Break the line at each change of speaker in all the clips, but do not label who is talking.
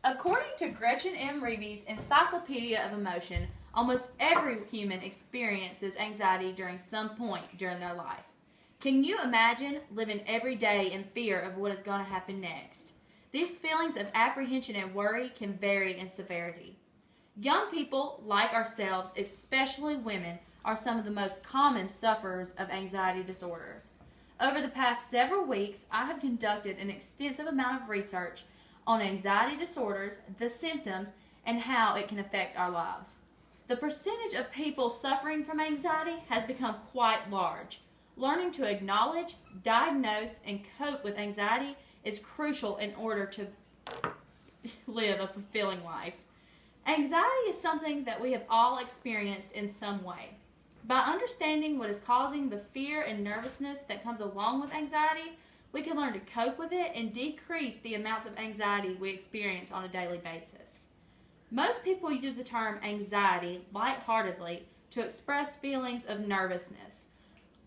According to Gretchen M. Reeves' Encyclopedia of Emotion, almost every human experiences anxiety during some point during their life. Can you imagine living every day in fear of what is going to happen next? These feelings of apprehension and worry can vary in severity. Young people, like ourselves, especially women, are some of the most common sufferers of anxiety disorders. Over the past several weeks, I have conducted an extensive amount of research on anxiety disorders, the symptoms, and how it can affect our lives. The percentage of people suffering from anxiety has become quite large. Learning to acknowledge, diagnose, and cope with anxiety is crucial in order to live a fulfilling life. Anxiety is something that we have all experienced in some way. By understanding what is causing the fear and nervousness that comes along with anxiety, we can learn to cope with it and decrease the amounts of anxiety we experience on a daily basis. Most people use the term anxiety lightheartedly to express feelings of nervousness.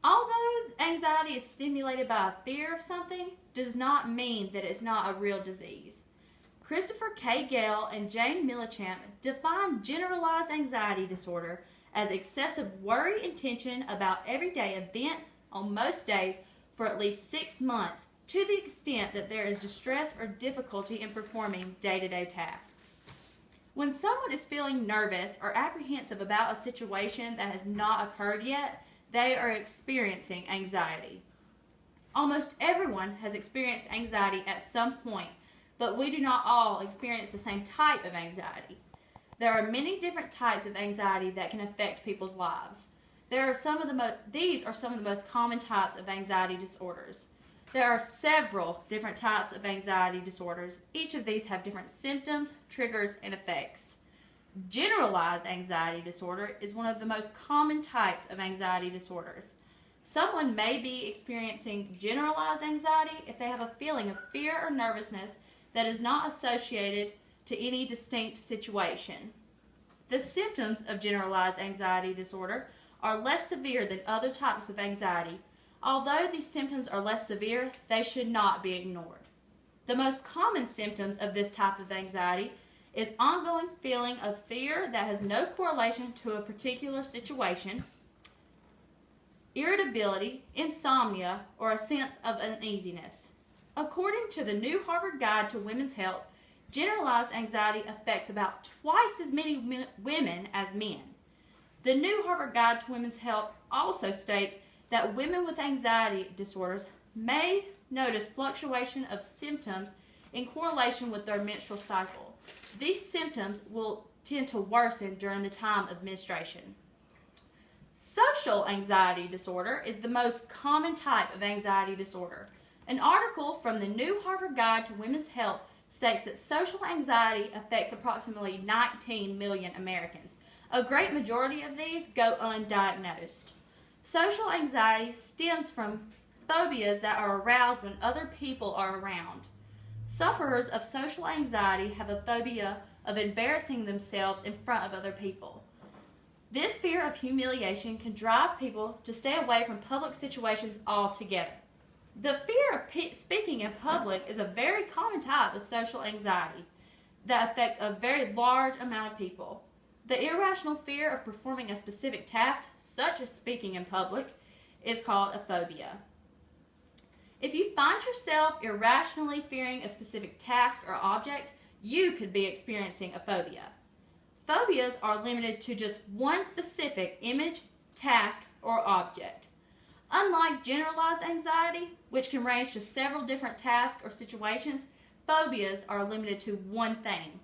Although anxiety is stimulated by a fear of something, does not mean that it's not a real disease. Christopher K. Gale and Jane Millichamp define generalized anxiety disorder as excessive worry and tension about everyday events on most days for at least 6 months, to the extent that there is distress or difficulty in performing day-to-day tasks. When someone is feeling nervous or apprehensive about a situation that has not occurred yet, they are experiencing anxiety. Almost everyone has experienced anxiety at some point, but we do not all experience the same type of anxiety. There are many different types of anxiety that can affect people's lives. These are some of the most common types of anxiety disorders. There are several different types of anxiety disorders. Each of these have different symptoms, triggers, and effects. Generalized anxiety disorder is one of the most common types of anxiety disorders. Someone may be experiencing generalized anxiety if they have a feeling of fear or nervousness that is not associated to any distinct situation. The symptoms of generalized anxiety disorder are less severe than other types of anxiety. Although these symptoms are less severe, they should not be ignored. The most common symptoms of this type of anxiety is ongoing feeling of fear that has no correlation to a particular situation, irritability, insomnia, or a sense of uneasiness. According to the New Harvard Guide to Women's Health, generalized anxiety affects about twice as many women as men. The New Harvard Guide to Women's Health also states that women with anxiety disorders may notice fluctuation of symptoms in correlation with their menstrual cycle. These symptoms will tend to worsen during the time of menstruation. Social anxiety disorder is the most common type of anxiety disorder. An article from the New Harvard Guide to Women's Health states that social anxiety affects approximately 19 million Americans. A great majority of these go undiagnosed. Social anxiety stems from phobias that are aroused when other people are around. Sufferers of social anxiety have a phobia of embarrassing themselves in front of other people. This fear of humiliation can drive people to stay away from public situations altogether. The fear of speaking in public is a very common type of social anxiety that affects a very large amount of people. The irrational fear of performing a specific task, such as speaking in public, is called a phobia. If you find yourself irrationally fearing a specific task or object, you could be experiencing a phobia. Phobias are limited to just one specific image, task, or object. Unlike generalized anxiety, which can range to several different tasks or situations, phobias are limited to one thing.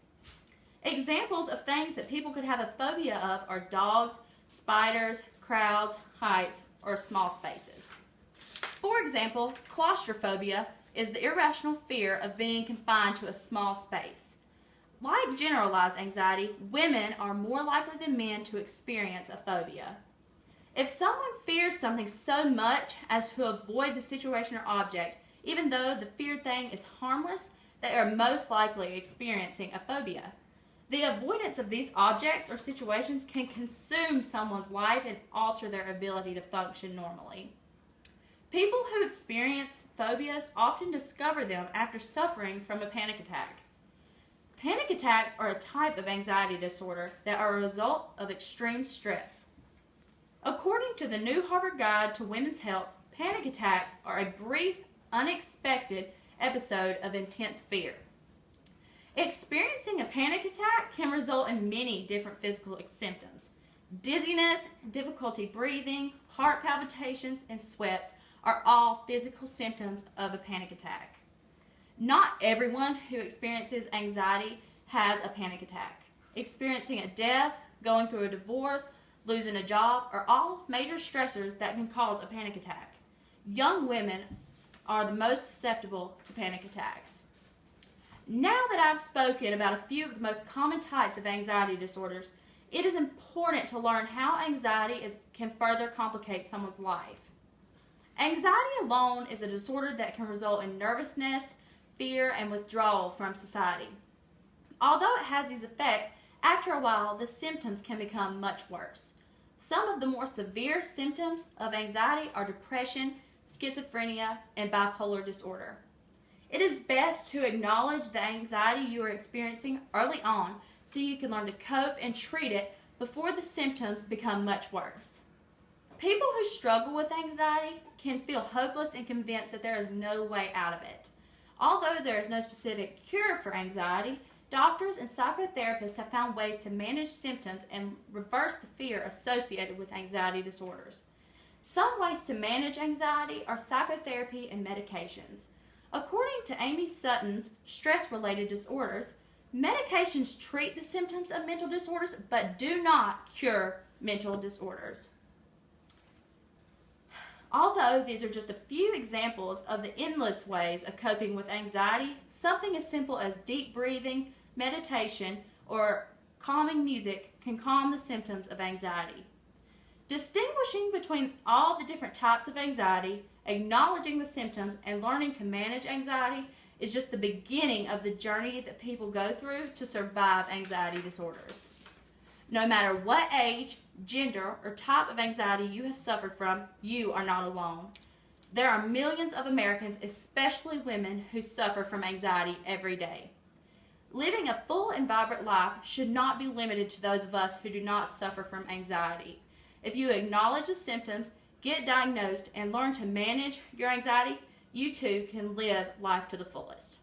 Examples of things that people could have a phobia of are dogs, spiders, crowds, heights, or small spaces. For example, claustrophobia is the irrational fear of being confined to a small space. Like generalized anxiety, women are more likely than men to experience a phobia. If someone fears something so much as to avoid the situation or object, even though the feared thing is harmless, they are most likely experiencing a phobia. The avoidance of these objects or situations can consume someone's life and alter their ability to function normally. People who experience phobias often discover them after suffering from a panic attack. Panic attacks are a type of anxiety disorder that are a result of extreme stress. According to the new Harvard Guide to Women's Health, panic attacks are a brief, unexpected episode of intense fear. Experiencing a panic attack can result in many different physical symptoms. Dizziness, difficulty breathing, heart palpitations, and sweats are all physical symptoms of a panic attack. Not everyone who experiences anxiety has a panic attack. Experiencing a death, going through a divorce, losing a job are all major stressors that can cause a panic attack. Young women are the most susceptible to panic attacks. Now that I've spoken about a few of the most common types of anxiety disorders, it is important to learn how anxiety can further complicate someone's life. Anxiety alone is a disorder that can result in nervousness, fear, and withdrawal from society. Although it has these effects, after a while the symptoms can become much worse. Some of the more severe symptoms of anxiety are depression, schizophrenia, and bipolar disorder. It is best to acknowledge the anxiety you are experiencing early on so you can learn to cope and treat it before the symptoms become much worse. People who struggle with anxiety can feel hopeless and convinced that there is no way out of it. Although there is no specific cure for anxiety, doctors and psychotherapists have found ways to manage symptoms and reverse the fear associated with anxiety disorders. Some ways to manage anxiety are psychotherapy and medications. According to Amy Sutton's Stress-Related Disorders, medications treat the symptoms of mental disorders but do not cure mental disorders. Although these are just a few examples of the endless ways of coping with anxiety, something as simple as deep breathing, meditation, or calming music can calm the symptoms of anxiety. Distinguishing between all the different types of anxiety, acknowledging the symptoms, and learning to manage anxiety is just the beginning of the journey that people go through to survive anxiety disorders. No matter what age, gender, or type of anxiety you have suffered from, you are not alone. There are millions of Americans, especially women, who suffer from anxiety every day. Living a full and vibrant life should not be limited to those of us who do not suffer from anxiety. If you acknowledge the symptoms, get diagnosed, and learn to manage your anxiety, you too can live life to the fullest.